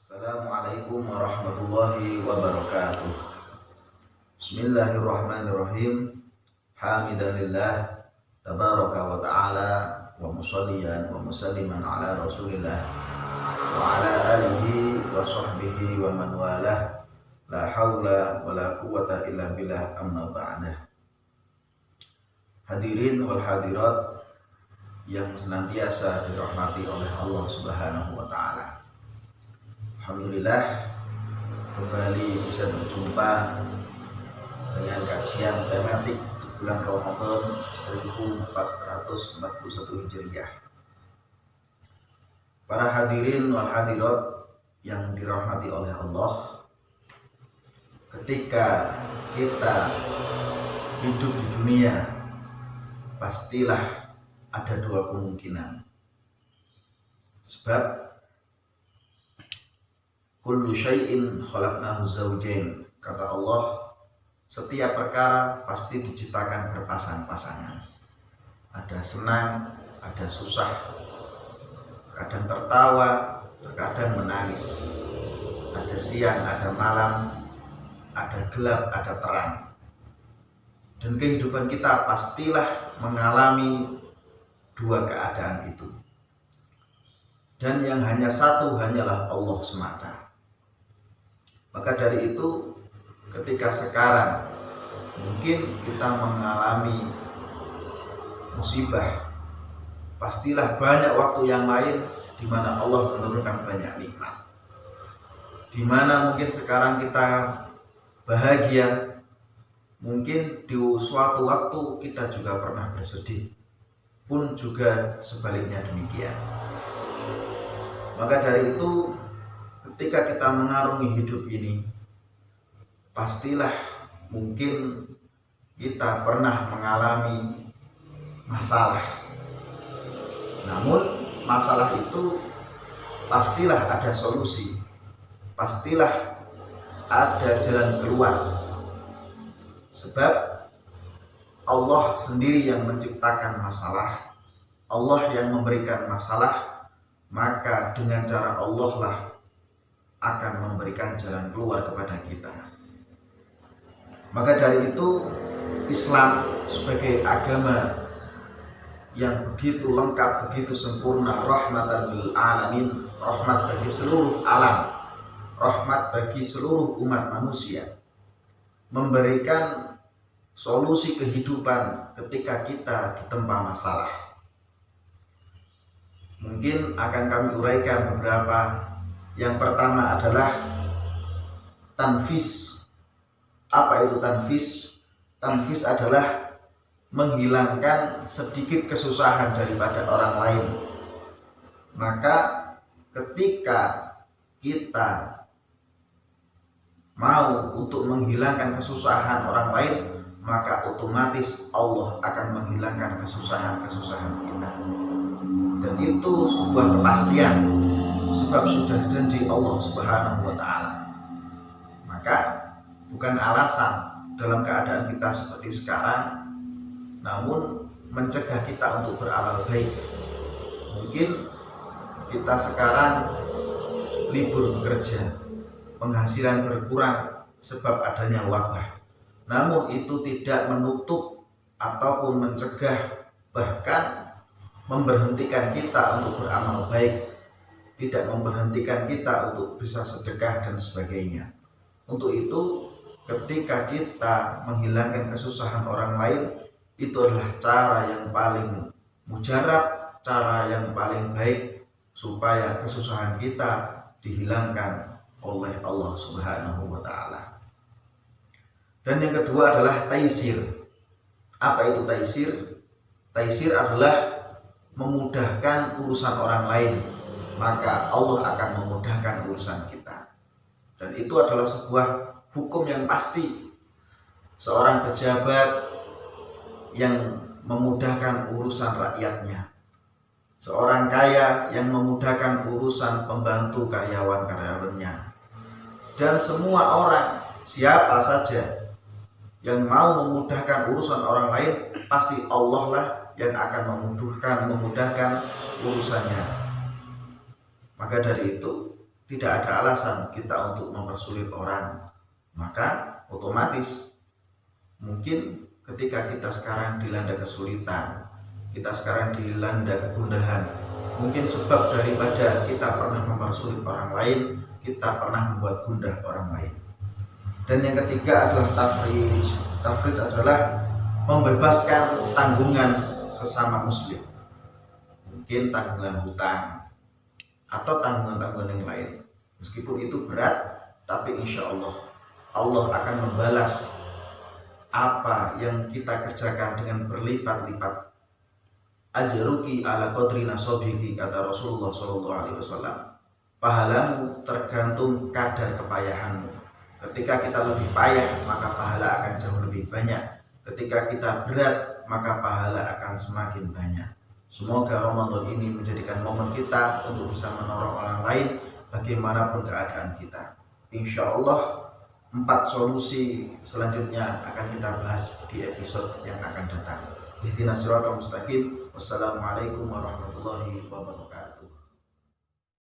Assalamualaikum warahmatullahi wabarakatuh. Bismillahirrahmanirrahim. Hamidanillah tabaraka wa ta'ala wa musalliyan wa musalliman ala rasulillah wa ala alihi wa sahbihi wa man walah. La hawla wa la quwata illa billah, amma ba'dah. Hadirin wal hadirat yang senantiasa dirahmati oleh Allah Subhanahu wa ta'ala. Alhamdulillah kembali bisa berjumpa dengan kajian tematik di bulan Ramadan 1441 Hijriah. Para hadirin wal hadirat yang dirahmati oleh Allah, ketika kita hidup di dunia, pastilah ada dua kemungkinan. Sebab kullu syai'in khalaqnahu zawjain, kata Allah, setiap perkara pasti diciptakan berpasang-pasangan. Ada senang, ada susah, kadang tertawa, terkadang menangis. Ada siang, ada malam, ada gelap, ada terang. Dan kehidupan kita pastilah mengalami dua keadaan itu. Dan yang hanya satu hanyalah Allah semata. Maka dari itu, ketika sekarang mungkin kita mengalami musibah, pastilah banyak waktu yang lain di mana Allah menurunkan banyak nikmat. Di mana mungkin sekarang kita bahagia, mungkin di suatu waktu kita juga pernah bersedih, pun juga sebaliknya demikian. Maka dari itu, ketika kita mengarungi hidup ini, pastilah mungkin kita pernah mengalami masalah. Namun masalah itu pastilah ada solusi, pastilah ada jalan keluar. Sebab Allah sendiri yang menciptakan masalah, Allah yang memberikan masalah, maka dengan cara Allah lah akan memberikan jalan keluar kepada kita. Maka dari itu, Islam sebagai agama yang begitu lengkap, begitu sempurna, rahmatan lil alamin, rahmat bagi seluruh alam, rahmat bagi seluruh umat manusia, memberikan solusi kehidupan ketika kita ditempa masalah. Mungkin akan kami uraikan beberapa. Yang pertama adalah tanfis. Apa itu tanfis? Tanfis adalah menghilangkan sedikit kesusahan daripada orang lain. Maka ketika kita mau untuk menghilangkan kesusahan orang lain, maka otomatis Allah akan menghilangkan kesusahan-kesusahan kita. Dan itu sebuah kepastian, sebab sudah janji Allah Subhanahu wa ta'ala. Maka bukan alasan dalam keadaan kita seperti sekarang, namun mencegah kita untuk beramal baik. Mungkin kita sekarang libur bekerja, penghasilan berkurang sebab adanya wabah. Namun itu tidak menutup ataupun mencegah, bahkan memberhentikan kita untuk beramal baik, tidak memberhentikan kita untuk bisa sedekah dan sebagainya. Untuk itu, ketika kita menghilangkan kesusahan orang lain, itu adalah cara yang paling mujarab, cara yang paling baik supaya kesusahan kita dihilangkan oleh Allah Subhanahu wa ta'ala. Dan yang kedua adalah taisir. Apa itu taisir? Taisir adalah memudahkan urusan orang lain, maka Allah akan memudahkan urusan kita. Dan itu adalah sebuah hukum yang pasti. Seorang pejabat yang memudahkan urusan rakyatnya, seorang kaya yang memudahkan urusan pembantu karyawan-karyawannya, dan semua orang, siapa saja yang mau memudahkan urusan orang lain, pasti Allah lah yang akan memudahkan urusannya. Maka dari itu, tidak ada alasan kita untuk mempersulit orang. Maka otomatis mungkin ketika kita sekarang dilanda kesulitan, kita sekarang dilanda kegundahan, mungkin sebab daripada kita pernah mempersulit orang lain, kita pernah membuat gundah orang lain. Dan yang ketiga adalah tafrij. Tafrij adalah membebaskan tanggungan sesama muslim, mungkin tanggungan hutang atau tanggungan-tanggungan yang lain. Meskipun itu berat, tapi insya Allah akan membalas apa yang kita kerjakan dengan berlipat-lipat. Ajruki ala qadri nasobiki, kata Rasulullah SAW. Pahalamu tergantung kadar kepayahanmu. Ketika kita lebih payah, maka pahala akan jauh lebih banyak. Ketika kita berat, maka pahala akan semakin banyak. Semoga Ramadan ini menjadikan momen kita untuk bisa menolong orang lain bagaimanapun keadaan kita. Insya Allah 4 solusi selanjutnya akan kita bahas di episode yang akan datang. Ihdinas siratal mustaqim. Wassalamualaikum warahmatullahi wabarakatuh.